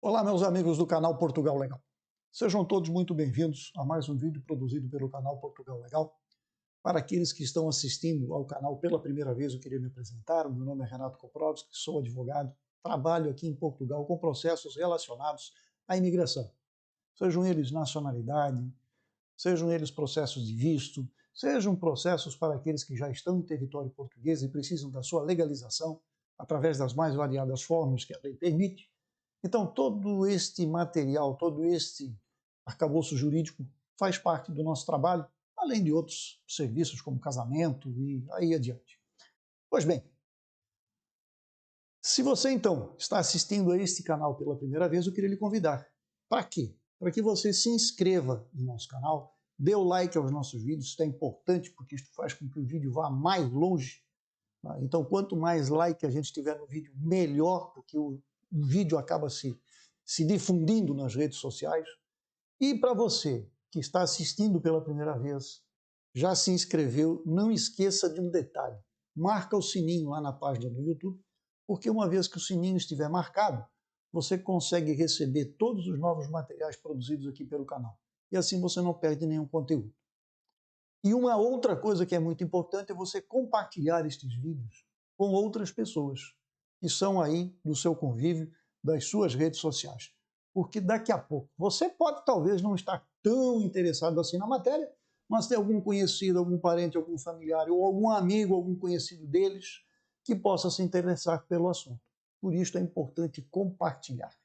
Olá, meus amigos do canal Portugal Legal. Sejam todos muito bem-vindos a mais um vídeo produzido pelo canal Portugal Legal. Para aqueles que estão assistindo ao canal pela primeira vez, eu queria me apresentar. O meu nome é Renato Koprovski, sou advogado, trabalho aqui em Portugal com processos relacionados à imigração. Sejam eles nacionalidade, sejam eles processos de visto, sejam processos para aqueles que já estão em território português e precisam da sua legalização através das mais variadas formas que a lei permite. Então, todo este material, todo este arcabouço jurídico faz parte do nosso trabalho, além de outros serviços como casamento e aí adiante. Pois bem, se você então está assistindo a este canal pela primeira vez, eu queria lhe convidar. Para quê? Para que você se inscreva no nosso canal, dê o like aos nossos vídeos, isso é importante porque isso faz com que o vídeo vá mais longe. Então, quanto mais like a gente tiver no vídeo, melhor, porque o vídeo acaba se difundindo nas redes sociais. E para você que está assistindo pela primeira vez, já se inscreveu, não esqueça de um detalhe. Marca o sininho lá na página do YouTube, porque uma vez que o sininho estiver marcado, você consegue receber todos os novos materiais produzidos aqui pelo canal. E assim você não perde nenhum conteúdo. E uma outra coisa que é muito importante é você compartilhar estes vídeos com outras pessoas que são aí do seu convívio, das suas redes sociais. Porque daqui a pouco, você pode talvez não estar tão interessado assim na matéria, mas tem algum conhecido, algum parente, algum familiar ou algum amigo, algum conhecido deles que possa se interessar pelo assunto. Por isso é importante compartilhar.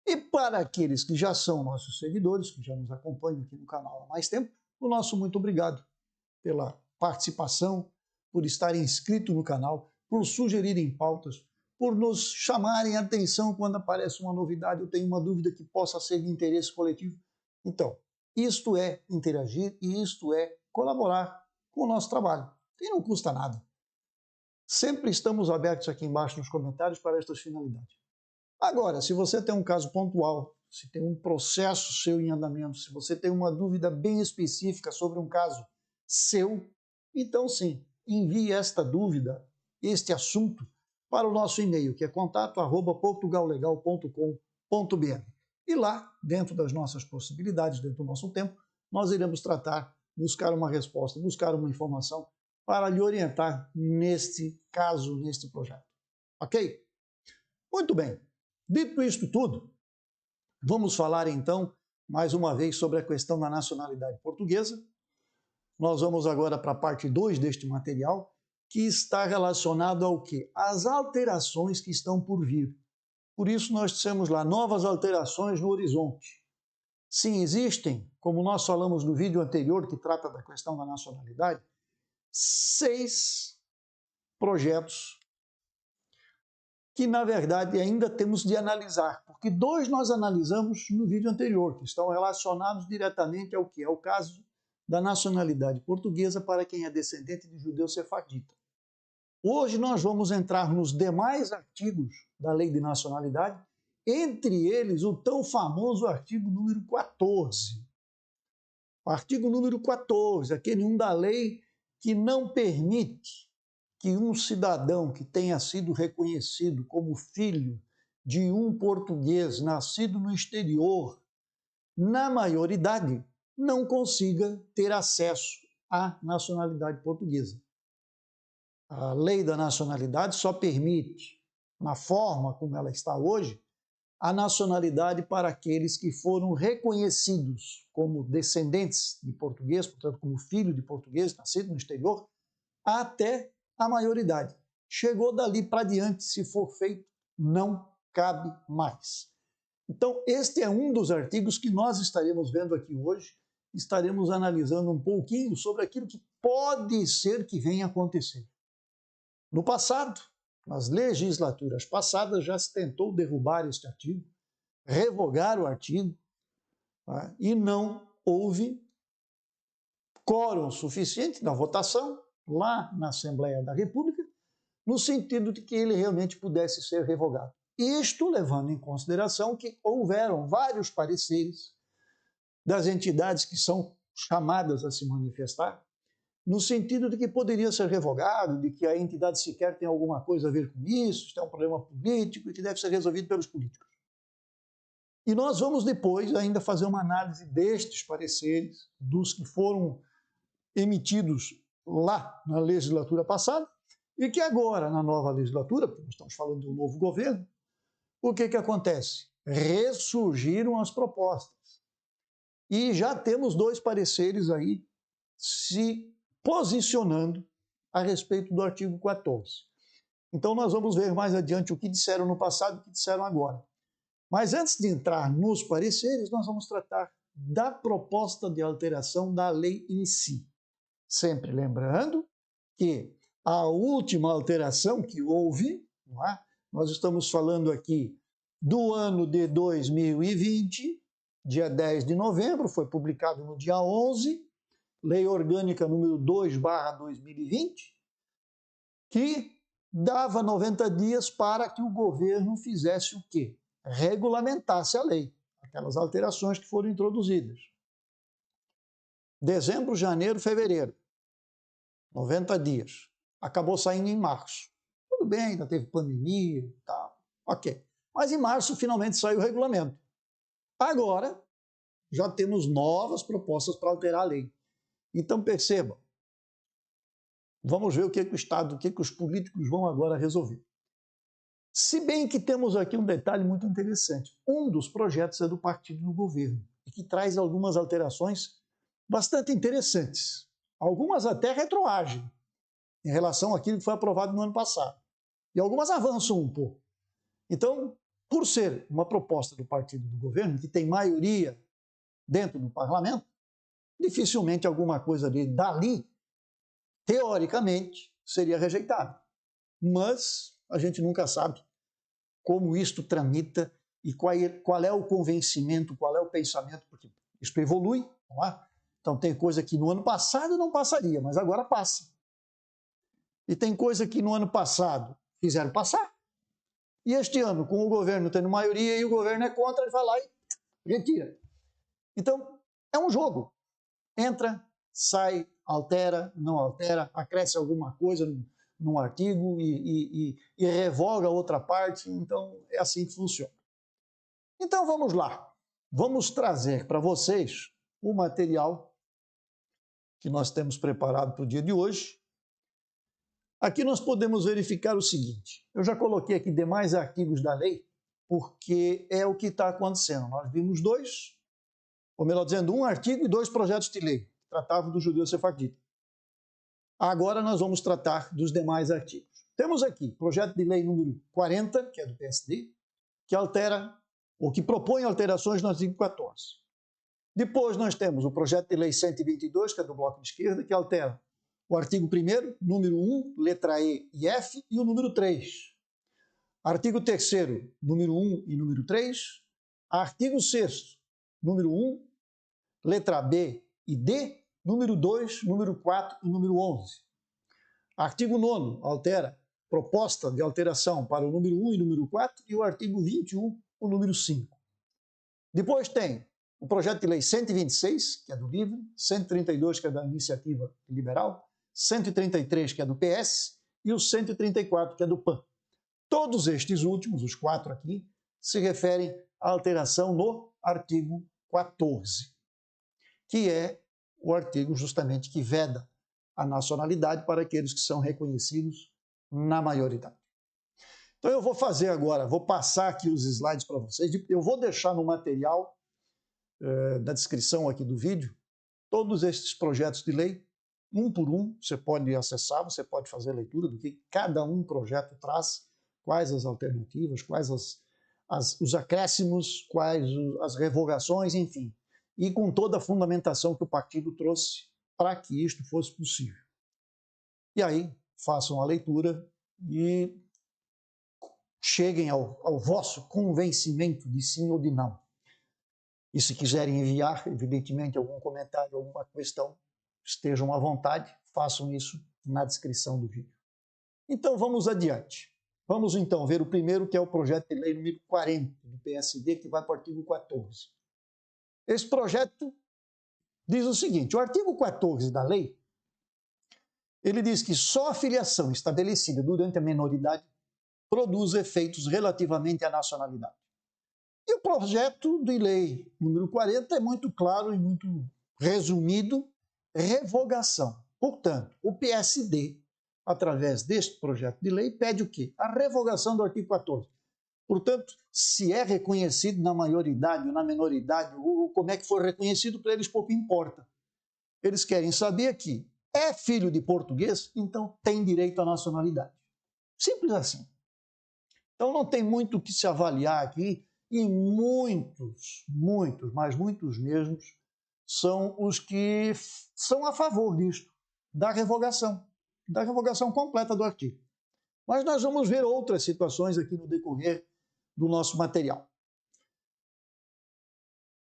E para aqueles que já são nossos seguidores, que já nos acompanham aqui no canal há mais tempo, o nosso muito obrigado pela participação, por estarem inscritos no canal, por sugerirem pautas, por nos chamarem a atenção quando aparece uma novidade, eu tenho uma dúvida que possa ser de interesse coletivo. Então, isto é interagir e isto é colaborar com o nosso trabalho. E não custa nada. Sempre estamos abertos aqui embaixo nos comentários para estas finalidades. Agora, se você tem um caso pontual, se tem um processo seu em andamento, se você tem uma dúvida bem específica sobre um caso seu, então sim, envie esta dúvida, este assunto, para o nosso e-mail, que é contato@portugallegal.com.br. E lá, dentro das nossas possibilidades, dentro do nosso tempo, nós iremos tratar, buscar uma resposta, buscar uma informação para lhe orientar neste caso, neste projeto. Ok? Muito bem. Dito isto tudo, vamos falar então, mais uma vez, sobre a questão da nacionalidade portuguesa. Nós vamos agora para a parte 2 deste material, que está relacionado ao quê? Às alterações que estão por vir. Por isso nós dissemos lá, novas alterações no horizonte. Sim, existem, como nós falamos no vídeo anterior, que trata da questão da nacionalidade, 6 projetos que, na verdade, ainda temos de analisar, porque 2 nós analisamos no vídeo anterior, que estão relacionados diretamente ao que é o caso da nacionalidade portuguesa para quem é descendente de judeu sefardita. Hoje nós vamos entrar nos demais artigos da Lei de Nacionalidade, entre eles o tão famoso artigo número 14. O artigo número 14, aquele um da lei que não permite que um cidadão que tenha sido reconhecido como filho de um português nascido no exterior, na maioridade, não consiga ter acesso à nacionalidade portuguesa. A lei da nacionalidade só permite, na forma como ela está hoje, a nacionalidade para aqueles que foram reconhecidos como descendentes de português, portanto, como filho de português, nascido no exterior, até a maioridade. Chegou dali para diante, se for feito, não cabe mais. Então, este é um dos artigos que nós estaremos vendo aqui hoje, estaremos analisando um pouquinho sobre aquilo que pode ser que venha a acontecer. No passado, nas legislaturas passadas, já se tentou derrubar este artigo, revogar o artigo, tá? E não houve quórum suficiente na votação lá na Assembleia da República, no sentido de que ele realmente pudesse ser revogado. Isto levando em consideração que houveram vários pareceres das entidades que são chamadas a se manifestar, no sentido de que poderia ser revogado, de que a entidade sequer tem alguma coisa a ver com isso é um problema político e que deve ser resolvido pelos políticos. E nós vamos depois ainda fazer uma análise destes pareceres, dos que foram emitidos lá na legislatura passada, e que agora, na nova legislatura, porque nós estamos falando de um novo governo, o que acontece? Ressurgiram as propostas. E já temos 2 pareceres aí se posicionando a respeito do artigo 14. Então nós vamos ver mais adiante o que disseram no passado e o que disseram agora. Mas antes de entrar nos pareceres, nós vamos tratar da proposta de alteração da lei em si. Sempre lembrando que a última alteração que houve, não é? Nós estamos falando aqui do ano de 2020, dia 10 de novembro, foi publicado no dia 11, Lei Orgânica número 2/2020, que dava 90 dias para que o governo fizesse o quê? Regulamentasse a lei, aquelas alterações que foram introduzidas. Dezembro, janeiro, fevereiro, 90 dias. Acabou saindo em março. Tudo bem, ainda teve pandemia e tal, ok. Mas em março finalmente saiu o regulamento. Agora, já temos novas propostas para alterar a lei. Então percebam, vamos ver o que o Estado, o que os políticos vão agora resolver. Se bem que temos aqui um detalhe muito interessante. Um dos projetos é do partido do governo, e que traz algumas alterações bastante interessantes. Algumas até retroagem em relação àquilo que foi aprovado no ano passado. E algumas avançam um pouco. Então, por ser uma proposta do partido do governo, que tem maioria dentro do parlamento, dificilmente alguma coisa dali, teoricamente, seria rejeitada. Mas a gente nunca sabe como isto tramita e qual é o convencimento, qual é o pensamento, porque isto evolui, não é? Então tem coisa que no ano passado não passaria, mas agora passa. E tem coisa que no ano passado fizeram passar, e este ano, com o governo tendo maioria e o governo é contra, ele vai lá e retira. Então, é um jogo. Entra, sai, altera, não altera, acresce alguma coisa num artigo e revoga outra parte. Então, é assim que funciona. Então, vamos lá. Vamos trazer para vocês o material que nós temos preparado para o dia de hoje. Aqui nós podemos verificar o seguinte. Eu já coloquei aqui demais artigos da lei, porque é o que está acontecendo. Nós vimos 2, ou melhor dizendo, 1 artigo e 2 projetos de lei, que tratavam do judeu sefardita. Agora nós vamos tratar dos demais artigos. Temos aqui projeto de lei número 40, que é do PSD, que altera, ou que propõe alterações no artigo 14. Depois nós temos o projeto de lei 122, que é do Bloco de Esquerda, que altera o artigo 1º, número 1, letra E e F, e o número 3. Artigo 3º, número 1 e número 3. Artigo 6º, número 1, letra B e D, número 2, número 4 e número 11. Artigo 9º, altera proposta de alteração para o número 1 e número 4, e o artigo 21, o número 5. Depois tem o projeto de lei 126, que é do LIVRE, 132, que é da Iniciativa Liberal, 133, que é do PS, e o 134, que é do PAN. Todos estes últimos, os 4 aqui, se referem à alteração no artigo 14, que é o artigo justamente que veda a nacionalidade para aqueles que são reconhecidos na maioridade. Então eu vou fazer agora, vou passar aqui os slides para vocês, eu vou deixar no material da descrição aqui do vídeo todos estes projetos de lei, um por um, você pode acessar, você pode fazer a leitura do que cada projeto traz, quais as alternativas, quais os acréscimos, quais as revogações, enfim. E com toda a fundamentação que o partido trouxe para que isto fosse possível. E aí, façam a leitura e cheguem ao vosso convencimento de sim ou de não. E se quiserem enviar, evidentemente, algum comentário, alguma questão, estejam à vontade, façam isso na descrição do vídeo. Então vamos adiante. Vamos então ver o primeiro, que é o projeto de lei número 40 do PSD, que vai para o artigo 14. Esse projeto diz o seguinte: o artigo 14 da lei, ele diz que só a filiação estabelecida durante a menoridade produz efeitos relativamente à nacionalidade. E o projeto de lei número 40 é muito claro e muito resumido, revogação. Portanto, o PSD, através deste projeto de lei, pede o quê? A revogação do artigo 14. Portanto, se é reconhecido na maioridade ou na menoridade, ou como é que foi reconhecido, para eles pouco importa. Eles querem saber que é filho de português, então tem direito à nacionalidade. Simples assim. Então não tem muito o que se avaliar aqui, e muitos, mas muitos mesmos, são os que são a favor disto, da revogação completa do artigo. Mas nós vamos ver outras situações aqui no decorrer do nosso material.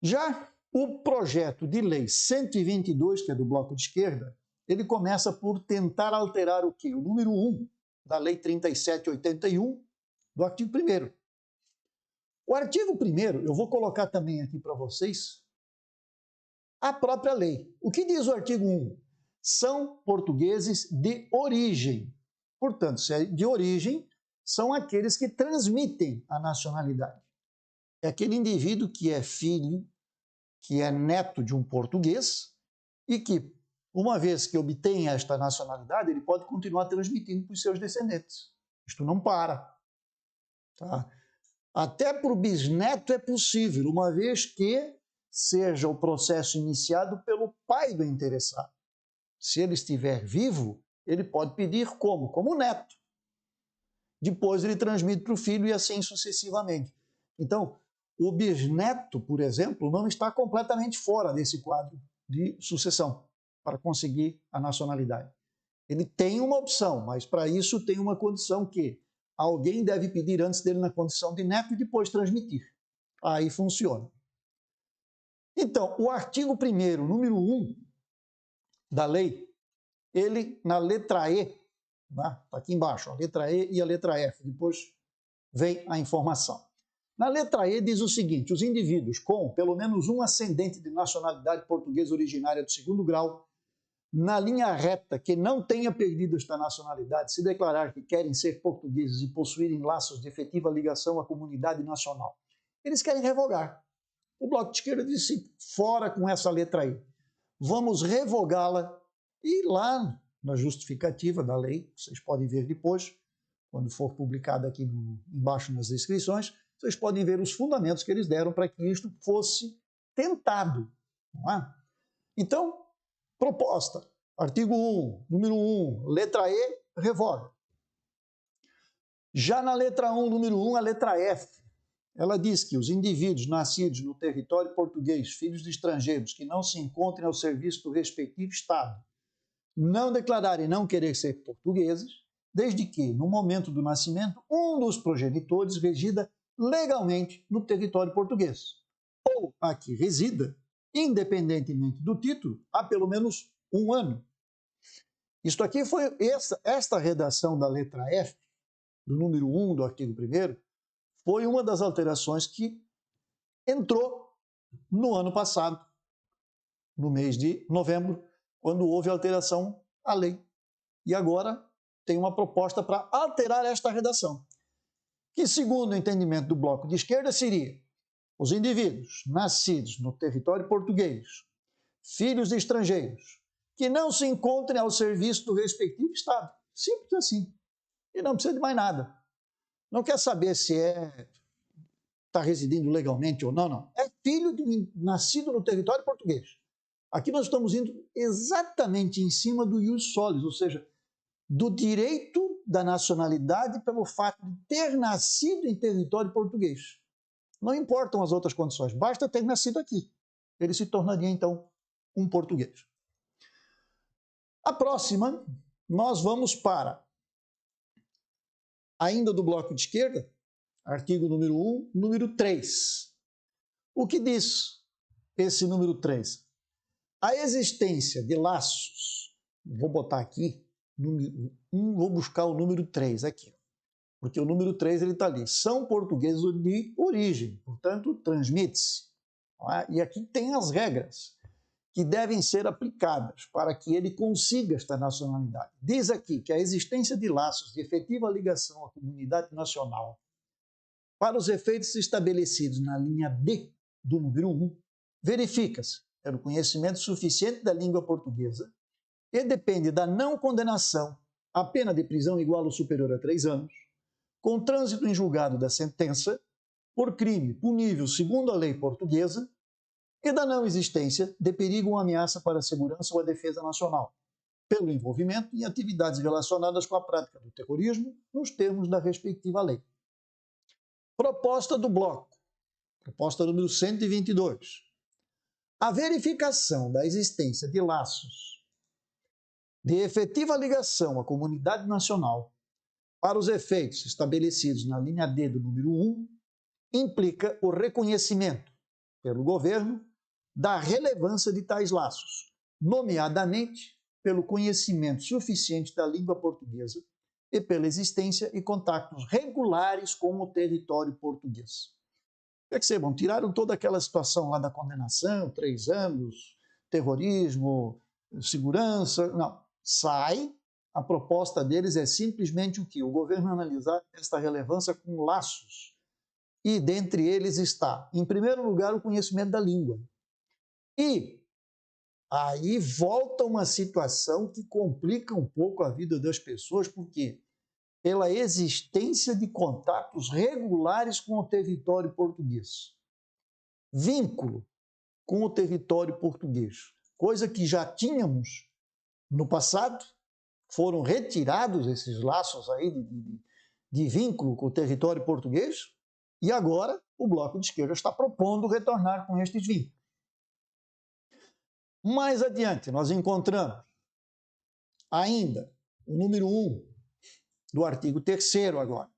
Já o projeto de lei 122, que é do Bloco de Esquerda, ele começa por tentar alterar o quê? O número 1 da Lei 3781, do artigo 1º. O artigo 1º, eu vou colocar também aqui para vocês, a própria lei. O que diz o artigo 1? São portugueses de origem. Portanto, se é de origem, são aqueles que transmitem a nacionalidade. É aquele indivíduo que é filho, que é neto de um português e que, uma vez que obtém esta nacionalidade, ele pode continuar transmitindo para os seus descendentes. Isto não para. Tá? Até para o bisneto é possível, uma vez que seja o processo iniciado pelo pai do interessado. Se ele estiver vivo, ele pode pedir como? Como neto. Depois ele transmite para o filho e assim sucessivamente. Então, o bisneto, por exemplo, não está completamente fora desse quadro de sucessão para conseguir a nacionalidade. Ele tem uma opção, mas para isso tem uma condição que alguém deve pedir antes dele na condição de neto e depois transmitir. Aí funciona. Então, o artigo 1º, número 1 da lei, ele na letra E, está aqui embaixo, a letra E e a letra F, depois vem a informação. Na letra E diz o seguinte: os indivíduos com pelo menos um ascendente de nacionalidade portuguesa originária do 2º grau, na linha reta, que não tenha perdido esta nacionalidade, se declarar que querem ser portugueses e possuírem laços de efetiva ligação à comunidade nacional. Eles querem revogar. O Bloco de Esquerda disse: fora com essa letra E. Vamos revogá-la. E lá na justificativa da lei, vocês podem ver depois, quando for publicado aqui embaixo nas descrições, vocês podem ver os fundamentos que eles deram para que isto fosse tentado. Não é? Então, proposta, artigo 1, número 1, letra E, revoga. Já na letra 1, número 1, a letra F, ela diz que os indivíduos nascidos no território português, filhos de estrangeiros, que não se encontrem ao serviço do respectivo Estado, não declararem não querer ser portugueses, desde que, no momento do nascimento, um dos progenitores resida legalmente no território português, ou aqui resida, independentemente do título, há pelo menos 1 ano. Isto aqui foi esta redação da letra F, do número 1 do artigo 1º, foi uma das alterações que entrou no ano passado, no mês de novembro, quando houve alteração à lei. E agora tem uma proposta para alterar esta redação, que, segundo o entendimento do Bloco de Esquerda, seria: os indivíduos nascidos no território português, filhos de estrangeiros, que não se encontrem ao serviço do respectivo Estado. Simples assim. E não precisa de mais nada. Não quer saber se está residindo legalmente ou não, não. É filho nascido no território português. Aqui nós estamos indo exatamente em cima do ius solis, ou seja, do direito da nacionalidade pelo fato de ter nascido em território português. Não importam as outras condições, basta ter nascido aqui. Ele se tornaria, então, um português. A próxima, nós vamos para, ainda do Bloco de Esquerda, artigo número 1, número 3. O que diz esse número 3? A existência de laços, vou botar aqui, número 1, vou buscar o número 3 aqui, porque o número 3 ele está ali. São portugueses de origem, portanto, transmite-se. E aqui tem as regras que devem ser aplicadas para que ele consiga esta nacionalidade. Diz aqui que a existência de laços de efetiva ligação à comunidade nacional Para os efeitos estabelecidos na linha D do número 1, verifica-se pelo conhecimento suficiente da língua portuguesa e depende da não condenação à pena de prisão igual ou superior a 3 anos, com trânsito em julgado da sentença, por crime punível segundo a lei portuguesa, e da não existência de perigo ou ameaça para a segurança ou a defesa nacional, pelo envolvimento em atividades relacionadas com a prática do terrorismo, nos termos da respectiva lei. Proposta do bloco. Proposta número 122. A verificação da existência de laços de efetiva ligação à comunidade nacional para os efeitos estabelecidos na linha D do número 1 implica o reconhecimento pelo governo da relevância de tais laços, nomeadamente pelo conhecimento suficiente da língua portuguesa e pela existência e contatos regulares com o território português. Percebam, tiraram toda aquela situação lá da condenação, 3 anos, terrorismo, segurança, não. Sai, a proposta deles é simplesmente o quê? O governo analisar esta relevância com laços. E dentre eles está, em primeiro lugar, o conhecimento da língua. E aí volta uma situação que complica um pouco a vida das pessoas, porque pela existência de contatos regulares com o território português. Vínculo com o território português, coisa que já tínhamos no passado, foram retirados esses laços aí de vínculo com o território português, e agora o Bloco de Esquerda está propondo retornar com estes vínculos. Mais adiante, nós encontramos ainda o número 1 do artigo 3º agora,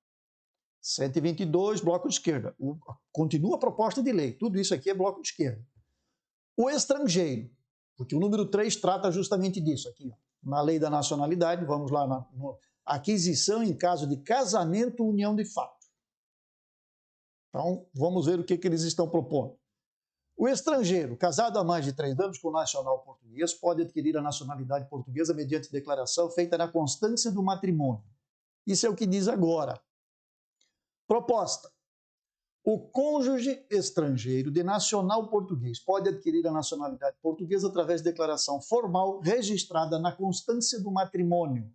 122, Bloco de Esquerda. Continua a proposta de lei, tudo isso aqui é Bloco de Esquerda. O estrangeiro, porque o número 3 trata justamente disso aqui, ó, na lei da nacionalidade, vamos lá, na aquisição em caso de casamento ou união de fato. Então, vamos ver o que eles estão propondo. O estrangeiro, casado há mais de 3 anos com o nacional português, pode adquirir a nacionalidade portuguesa mediante declaração feita na constância do matrimônio. Isso é o que diz agora. Proposta. O cônjuge estrangeiro de nacional português pode adquirir a nacionalidade portuguesa através de declaração formal registrada na constância do matrimônio.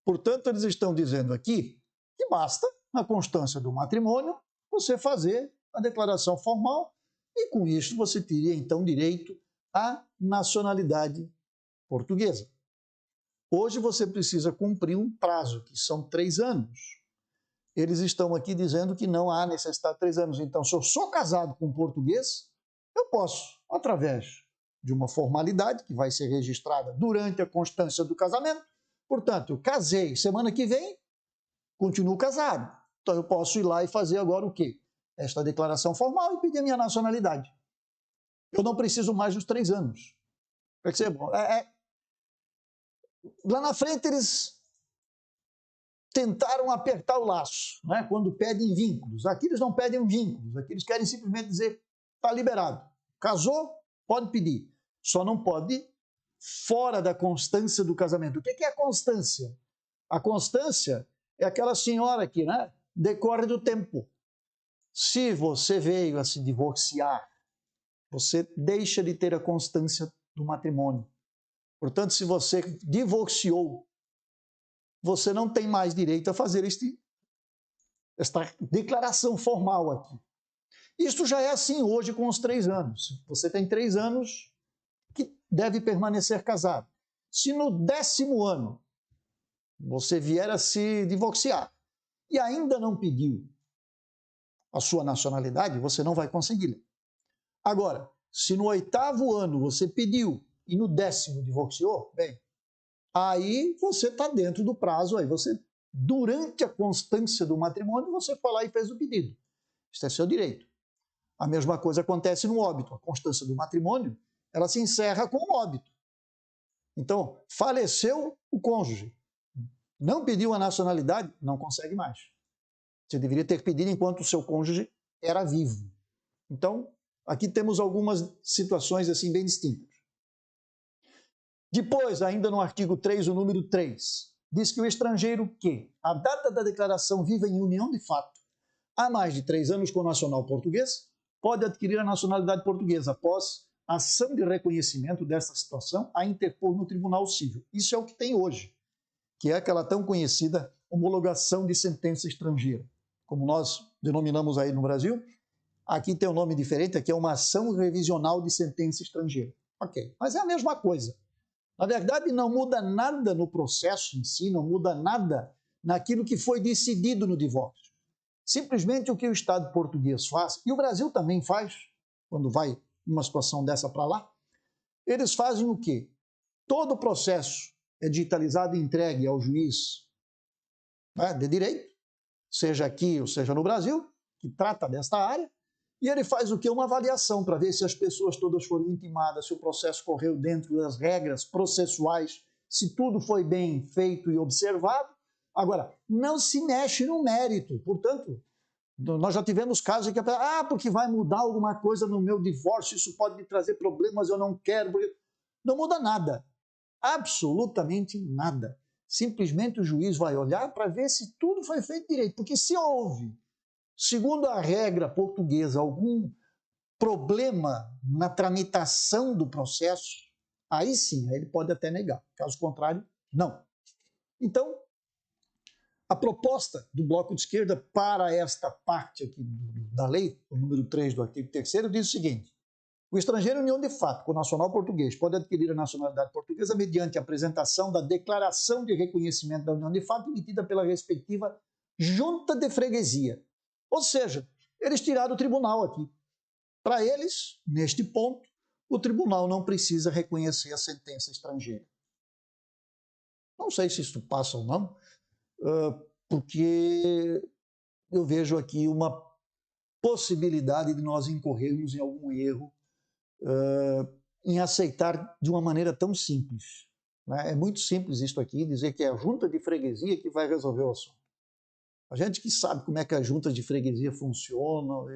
Portanto, eles estão dizendo aqui que basta, na constância do matrimônio, você fazer a declaração formal e com isso você teria então direito à nacionalidade portuguesa. Hoje você precisa cumprir um prazo, que são 3 anos. Eles estão aqui dizendo que não há necessidade de 3 anos. Então, se eu sou casado com um português, eu posso, através de uma formalidade que vai ser registrada durante a constância do casamento. Portanto, eu casei, semana que vem, continuo casado. Então, eu posso ir lá e fazer agora o quê? Esta declaração formal e pedir a minha nacionalidade. Eu não preciso mais dos 3 anos. Percebam? Lá na frente, eles tentaram apertar o laço, né? Quando pedem vínculos. Aqui eles não pedem vínculos, aqui eles querem simplesmente dizer, está liberado. Casou, pode pedir. Só não pode fora da constância do casamento. O que é a constância? A constância é aquela senhora que, né, decorre do tempo. Se você veio a se divorciar, você deixa de ter a constância do matrimônio. Portanto, se você divorciou, você não tem mais direito a fazer esta declaração formal aqui. Isso já é assim hoje com os 3 anos. Você tem 3 anos que deve permanecer casado. Se no 10º ano você vier a se divorciar e ainda não pediu a sua nacionalidade, você não vai conseguir. Agora, se no 8º ano você pediu e no 10º divorciou, bem, aí você está dentro do prazo, aí você, durante a constância do matrimônio, você foi lá e fez o pedido. Isso é seu direito. A mesma coisa acontece no óbito. A constância do matrimônio, ela se encerra com o óbito. Então, faleceu o cônjuge, não pediu a nacionalidade, não consegue mais. Você deveria ter pedido enquanto o seu cônjuge era vivo. Então, aqui temos algumas situações assim bem distintas. Depois, ainda no artigo 3, o número 3, diz que o estrangeiro que, a data da declaração viva em união de fato, há mais de 3 anos com nacional português, pode adquirir a nacionalidade portuguesa após ação de reconhecimento dessa situação a interpor no Tribunal Civil. Isso é o que tem hoje, que é aquela tão conhecida homologação de sentença estrangeira. Como nós denominamos aí no Brasil, aqui tem um nome diferente, aqui é uma ação revisional de sentença estrangeira. Ok, mas é a mesma coisa. Na verdade, não muda nada no processo em si, não muda nada naquilo que foi decidido no divórcio. Simplesmente o que o Estado português faz, e o Brasil também faz, quando vai uma situação dessa para lá, eles fazem o quê? Todo o processo é digitalizado e entregue ao juiz, né, de direito, seja aqui ou seja no Brasil, que trata desta área, e ele faz o quê? Uma avaliação para ver se as pessoas todas foram intimadas, se o processo correu dentro das regras processuais, se tudo foi bem feito e observado. Agora, não se mexe no mérito. Portanto, nós já tivemos casos em que a pessoa, porque vai mudar alguma coisa no meu divórcio, isso pode me trazer problemas, eu não quero. Não muda nada. Absolutamente nada. Simplesmente o juiz vai olhar para ver se tudo foi feito direito. Porque se houve, segundo a regra portuguesa, algum problema na tramitação do processo, aí sim, aí ele pode até negar. Caso contrário, não. Então, a proposta do Bloco de Esquerda para esta parte aqui da lei, o número 3 do artigo 3º, diz o seguinte: o estrangeiro em união de fato com o nacional português pode adquirir a nacionalidade portuguesa mediante a apresentação da declaração de reconhecimento da união de fato emitida pela respectiva junta de freguesia. Ou seja, eles tiraram o tribunal aqui. Para eles, neste ponto, o tribunal não precisa reconhecer a sentença estrangeira. Não sei se isso passa ou não, porque eu vejo aqui uma possibilidade de nós incorrermos em algum erro em aceitar de uma maneira tão simples. É muito simples isso aqui, dizer que é a junta de freguesia que vai resolver o assunto. A gente que sabe como é que as juntas de freguesia funcionam,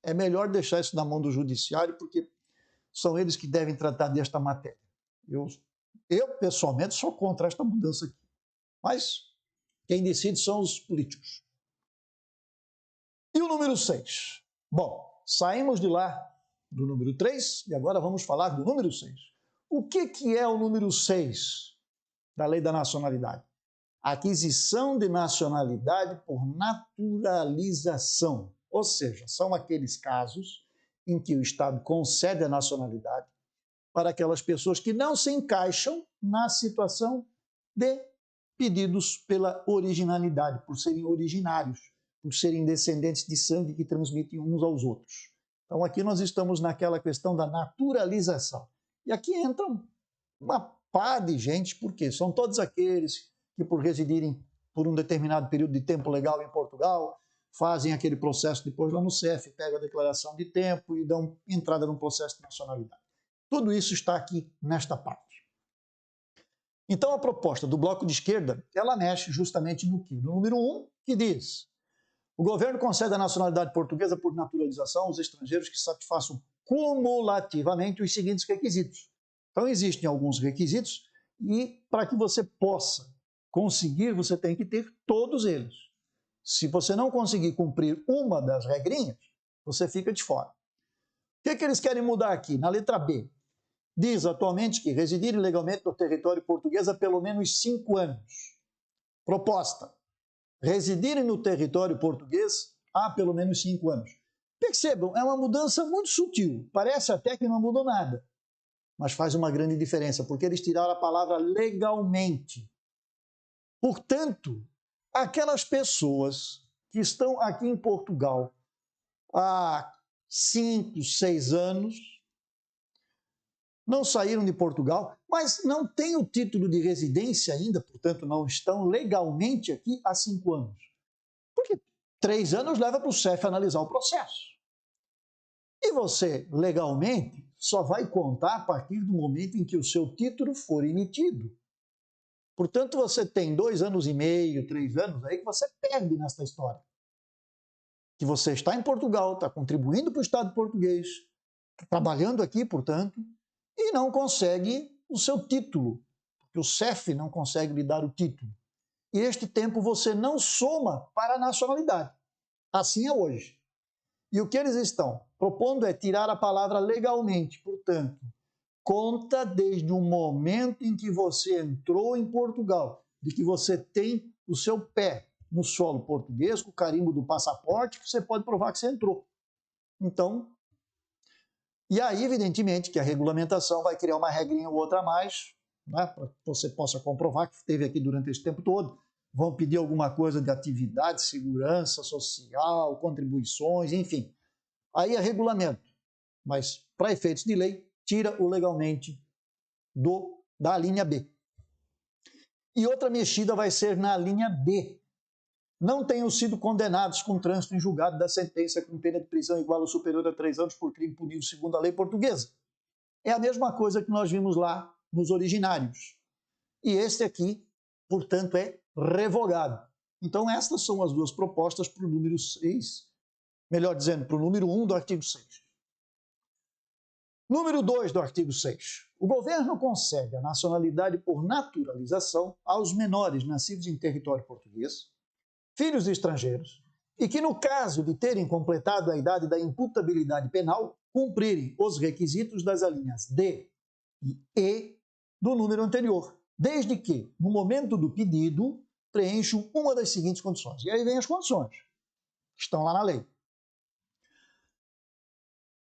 é melhor deixar isso na mão do judiciário, porque são eles que devem tratar desta matéria. Eu pessoalmente, sou contra esta mudança aqui. Mas quem decide são os políticos. E o número 6? Bom, saímos de lá do número 3 e agora vamos falar do número 6. O que é o número 6 da Lei da Nacionalidade? Aquisição de nacionalidade por naturalização. Ou seja, são aqueles casos em que o Estado concede a nacionalidade para aquelas pessoas que não se encaixam na situação de pedidos pela originalidade, por serem originários, por serem descendentes de sangue que transmitem uns aos outros. Então aqui nós estamos naquela questão da naturalização. E aqui entra uma pá de gente, porque são todos aqueles que por residirem por um determinado período de tempo legal em Portugal, fazem aquele processo depois lá no CEF, pegam a declaração de tempo e dão entrada no processo de nacionalidade. Tudo isso está aqui nesta parte. Então a proposta do Bloco de Esquerda, ela mexe justamente no quê? No número 1, que diz: o governo concede a nacionalidade portuguesa por naturalização aos estrangeiros que satisfaçam cumulativamente os seguintes requisitos. Então existem alguns requisitos e para que você possa conseguir, você tem que ter todos eles. Se você não conseguir cumprir uma das regrinhas, você fica de fora. O que eles querem mudar aqui? Na letra B, diz atualmente que residir ilegalmente no território português há pelo menos 5 anos. Proposta: residirem no território português há pelo menos 5 anos. Percebam, é uma mudança muito sutil. Parece até que não mudou nada. Mas faz uma grande diferença, porque eles tiraram a palavra legalmente. Portanto, aquelas pessoas que estão aqui em Portugal há 5, 6 anos, não saíram de Portugal, mas não têm o título de residência ainda, portanto não estão legalmente aqui há 5 anos. Porque 3 anos leva para o CEF analisar o processo. E você, legalmente, só vai contar a partir do momento em que o seu título for emitido. Portanto, você tem 2 anos e meio, 3 anos aí que você perde nessa história. Que você está em Portugal, está contribuindo para o Estado português, está trabalhando aqui, portanto, e não consegue o seu título, porque o CEF não consegue lhe dar o título. E este tempo você não soma para a nacionalidade. Assim é hoje. E o que eles estão propondo é tirar a palavra legalmente, portanto, conta desde o momento em que você entrou em Portugal, de que você tem o seu pé no solo português, com o carimbo do passaporte, que você pode provar que você entrou. Então, e aí, evidentemente, que a regulamentação vai criar uma regrinha ou outra a mais, né, para que você possa comprovar que esteve aqui durante esse tempo todo. Vão pedir alguma coisa de atividade, segurança social, contribuições, enfim. Aí é regulamento. Mas, para efeitos de lei, tira o legalmente da linha B. E outra mexida vai ser na linha D. Não tenham sido condenados com trânsito em julgado da sentença com pena de prisão igual ou superior a 3 anos por crime punível segundo a lei portuguesa. É a mesma coisa que nós vimos lá nos originários. E este aqui, portanto, é revogado. Então, estas são as duas propostas para o número 6, melhor dizendo, para o número 1 do artigo 6. Número 2 do artigo 6. O governo concede a nacionalidade por naturalização aos menores nascidos em território português, filhos de estrangeiros, e que, no caso de terem completado a idade da imputabilidade penal, cumprirem os requisitos das alíneas D e E do número anterior, desde que, no momento do pedido, preencham uma das seguintes condições. E aí vem as condições, que estão lá na lei.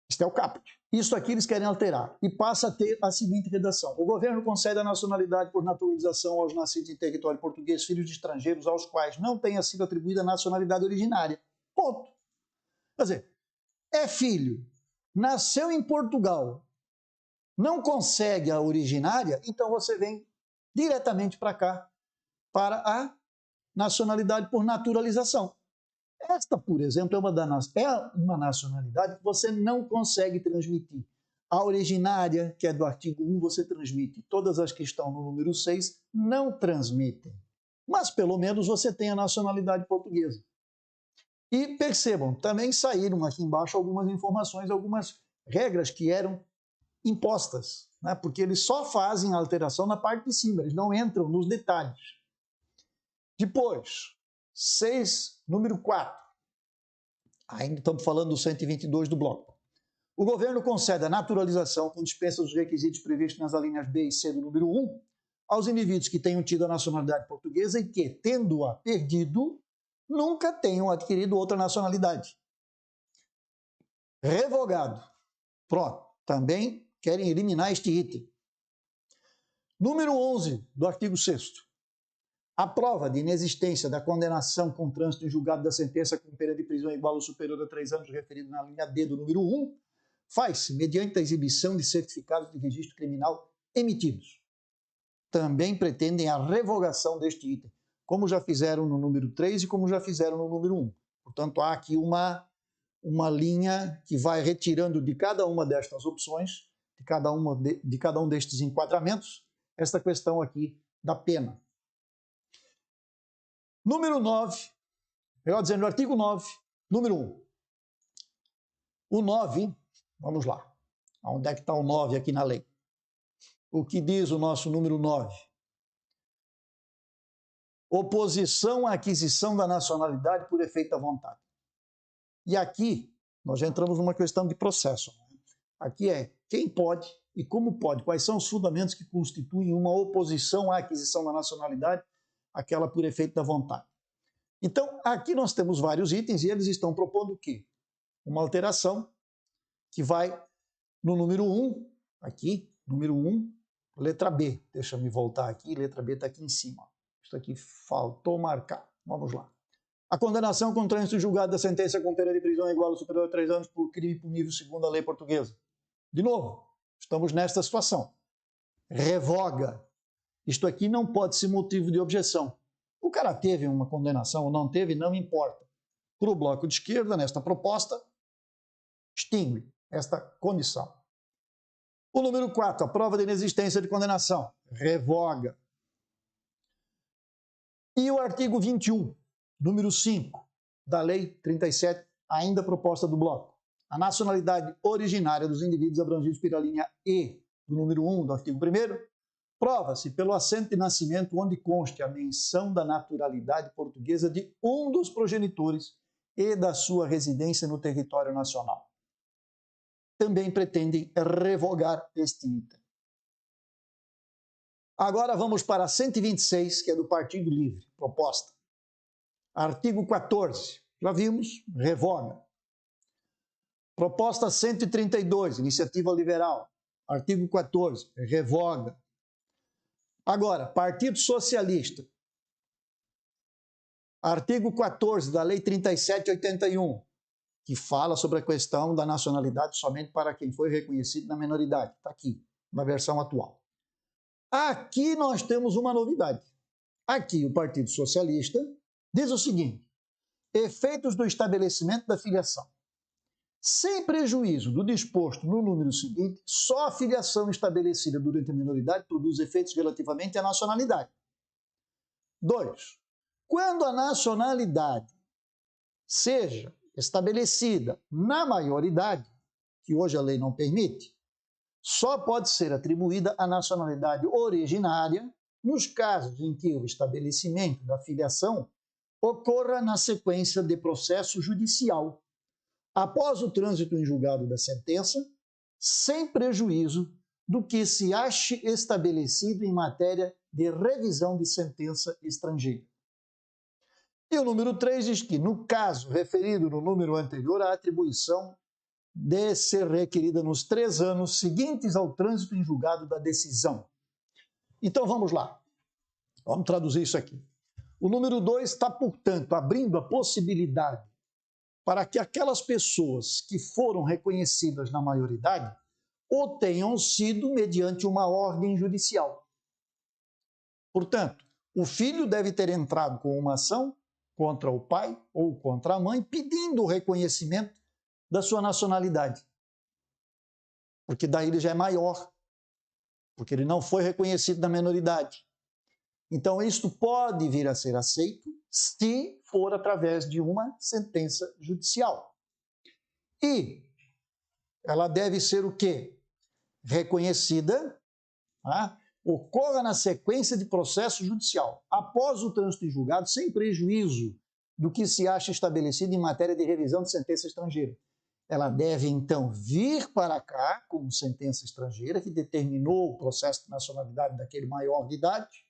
Este é o caput. Isso aqui eles querem alterar e passa a ter a seguinte redação. O governo concede a nacionalidade por naturalização aos nascidos em território português, filhos de estrangeiros aos quais não tenha sido atribuída a nacionalidade originária. Ponto. Quer dizer, é filho, nasceu em Portugal, não consegue a originária, então você vem diretamente para cá, para a nacionalidade por naturalização. Esta, por exemplo, é uma nacionalidade que você não consegue transmitir. A originária, que é do artigo 1, você transmite. Todas as que estão no número 6 não transmitem. Mas, pelo menos, você tem a nacionalidade portuguesa. E percebam, também saíram aqui embaixo algumas informações, algumas regras que eram impostas, né? Porque eles só fazem a alteração na parte de cima, eles não entram nos detalhes. Depois, número 4. Ainda estamos falando do 122 do bloco. O governo concede a naturalização com dispensa dos requisitos previstos nas alíneas B e C do número 1 aos indivíduos que tenham tido a nacionalidade portuguesa e que, tendo-a perdido, nunca tenham adquirido outra nacionalidade. Revogado. Pronto. Também querem eliminar este item. Número 11 do artigo 6º. A prova de inexistência da condenação com trânsito em julgado da sentença com pena de prisão igual ou superior a 3 anos, referido na linha D do número 1, faz-se mediante a exibição de certificados de registro criminal emitidos. Também pretendem a revogação deste item, como já fizeram no número 3 e como já fizeram no número 1. Portanto, há aqui uma linha que vai retirando de cada uma destas opções, de cada um destes enquadramentos, esta questão aqui da pena. Número 9, melhor dizendo, no artigo 9, número 1. O 9, vamos lá. Onde é que está o 9 aqui na lei? O que diz o nosso número 9? Oposição à aquisição da nacionalidade por efeito da vontade. E aqui nós já entramos numa questão de processo. Aqui é quem pode e como pode, quais são os fundamentos que constituem uma oposição à aquisição da nacionalidade, aquela por efeito da vontade. Então, aqui nós temos vários itens e eles estão propondo o quê? Uma alteração que vai no número 1, aqui, número 1, letra B. Deixa eu me voltar aqui, letra B está aqui em cima. Isso aqui faltou marcar. Vamos lá. A condenação com trânsito julgado da sentença com pena de prisão igual ou superior a 3 anos por crime punível segundo a lei portuguesa. De novo, estamos nesta situação. Revoga. Isto aqui não pode ser motivo de objeção. O cara teve uma condenação ou não teve, não importa. Para o bloco de esquerda, nesta proposta, extingue esta condição. O número 4, a prova de inexistência de condenação. Revoga. E o artigo 21, número 5, da Lei 37, ainda proposta do bloco. A nacionalidade originária dos indivíduos abrangidos pela linha E do número 1 do artigo 1º prova-se pelo assento de nascimento onde conste a menção da naturalidade portuguesa de um dos progenitores e da sua residência no território nacional. Também pretendem revogar este item. Agora vamos para 126, que é do Partido Livre, proposta. Artigo 14, já vimos, revoga. Proposta 132, Iniciativa Liberal, artigo 14, revoga. Agora, Partido Socialista, artigo 14 da Lei 3781, que fala sobre a questão da nacionalidade somente para quem foi reconhecido na minoridade. Está aqui, na versão atual. Aqui nós temos uma novidade. Aqui o Partido Socialista diz o seguinte: efeitos do estabelecimento da filiação. Sem prejuízo do disposto no número seguinte, só a filiação estabelecida durante a minoridade produz efeitos relativamente à nacionalidade. 2. Quando a nacionalidade seja estabelecida na maioridade, que hoje a lei não permite, só pode ser atribuída a nacionalidade originária nos casos em que o estabelecimento da filiação ocorra na sequência de processo judicial, após o trânsito em julgado da sentença, sem prejuízo do que se ache estabelecido em matéria de revisão de sentença estrangeira. E o número 3 diz que, no caso referido no número anterior, a atribuição deve ser requerida nos 3 anos seguintes ao trânsito em julgado da decisão. Então vamos lá, vamos traduzir isso aqui. O número 2 está, portanto, abrindo a possibilidade para que aquelas pessoas que foram reconhecidas na maioridade o tenham sido mediante uma ordem judicial. Portanto, o filho deve ter entrado com uma ação contra o pai ou contra a mãe pedindo o reconhecimento da sua nacionalidade. Porque daí ele já é maior, porque ele não foi reconhecido na menoridade. Então, isto pode vir a ser aceito se for através de uma sentença judicial. E ela deve ser o quê? Reconhecida, ocorra na sequência de processo judicial, após o trânsito em julgado, sem prejuízo do que se acha estabelecido em matéria de revisão de sentença estrangeira. Ela deve, então, vir para cá como sentença estrangeira, que determinou o processo de nacionalidade daquele maior de idade,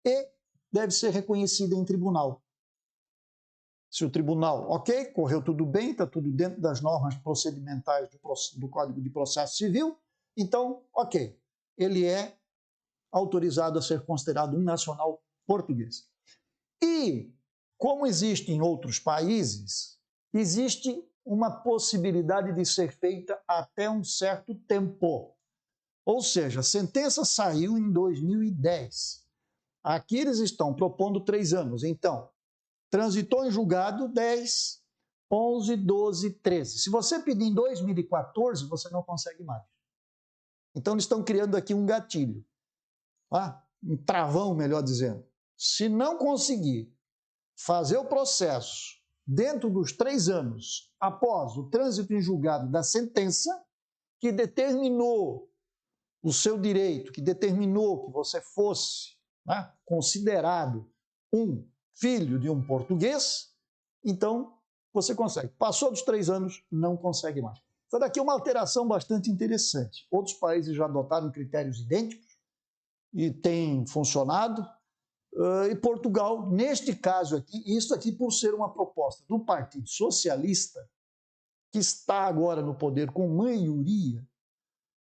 e deve ser reconhecida em tribunal. Se o tribunal, ok, correu tudo bem, está tudo dentro das normas procedimentais do Código de Processo Civil, então, ok, ele é autorizado a ser considerado um nacional português. E, como existe em outros países, existe uma possibilidade de ser feita até um certo tempo. Ou seja, a sentença saiu em 2010. Aqui eles estão propondo 3 anos. Então, transitou em julgado 10, 11, 12, 13. Se você pedir em 2014, você não consegue mais. Então, eles estão criando aqui um gatilho. Um travão, melhor dizendo. Se não conseguir fazer o processo dentro dos 3 anos após o trânsito em julgado da sentença, que determinou o seu direito, que determinou que você fosse considerado um filho de um português, então você consegue. Passou dos 3 anos, não consegue mais. Essa daqui é uma alteração bastante interessante. Outros países já adotaram critérios idênticos e tem funcionado. E Portugal, neste caso aqui, isso aqui por ser uma proposta do Partido Socialista, que está agora no poder com maioria,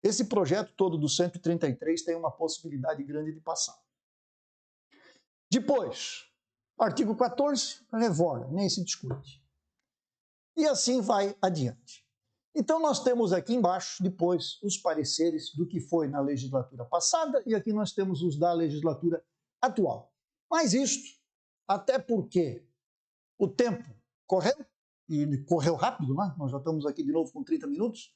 esse projeto todo do 133 tem uma possibilidade grande de passar. Depois, artigo 14, revoga, nem se discute. E assim vai adiante. Então nós temos aqui embaixo, depois, os pareceres do que foi na legislatura passada e aqui nós temos os da legislatura atual. Mas isto, até porque o tempo correu, e ele correu rápido, né? Nós já estamos aqui de novo com 30 minutos,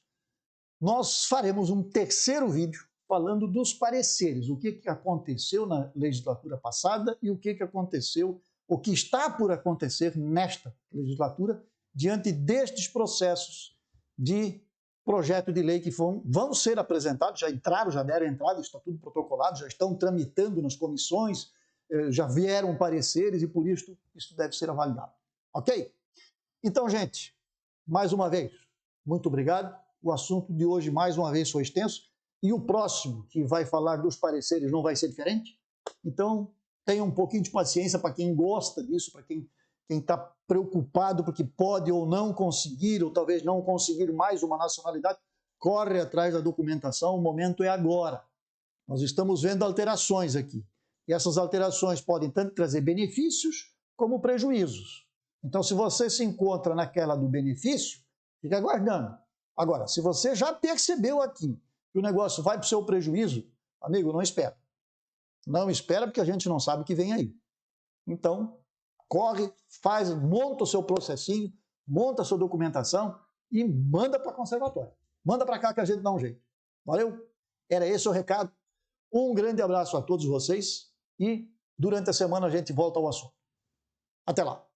nós faremos um terceiro vídeo falando dos pareceres, o que aconteceu na legislatura passada e o que aconteceu, o que está por acontecer nesta legislatura, diante destes processos de projeto de lei que vão ser apresentados, já entraram, já deram entrada, está tudo protocolado, já estão tramitando nas comissões, já vieram pareceres e por isso deve ser avaliado. Ok? Então, gente, mais uma vez, muito obrigado. O assunto de hoje, mais uma vez, foi extenso. E o próximo, que vai falar dos pareceres, não vai ser diferente. Então, tenha um pouquinho de paciência para quem gosta disso, para quem está preocupado porque pode ou não conseguir, ou talvez não conseguir mais uma nacionalidade, corre atrás da documentação, o momento é agora. Nós estamos vendo alterações aqui. E essas alterações podem tanto trazer benefícios como prejuízos. Então, se você se encontra naquela do benefício, fica aguardando. Agora, se você já percebeu aqui que o negócio vai para o seu prejuízo, amigo, não espera. Não espera porque a gente não sabe o que vem aí. Então, corre, faz, monta o seu processinho, monta a sua documentação e manda para a conservatória. Manda para cá que a gente dá um jeito. Valeu? Era esse o recado. Um grande abraço a todos vocês e durante a semana a gente volta ao assunto. Até lá.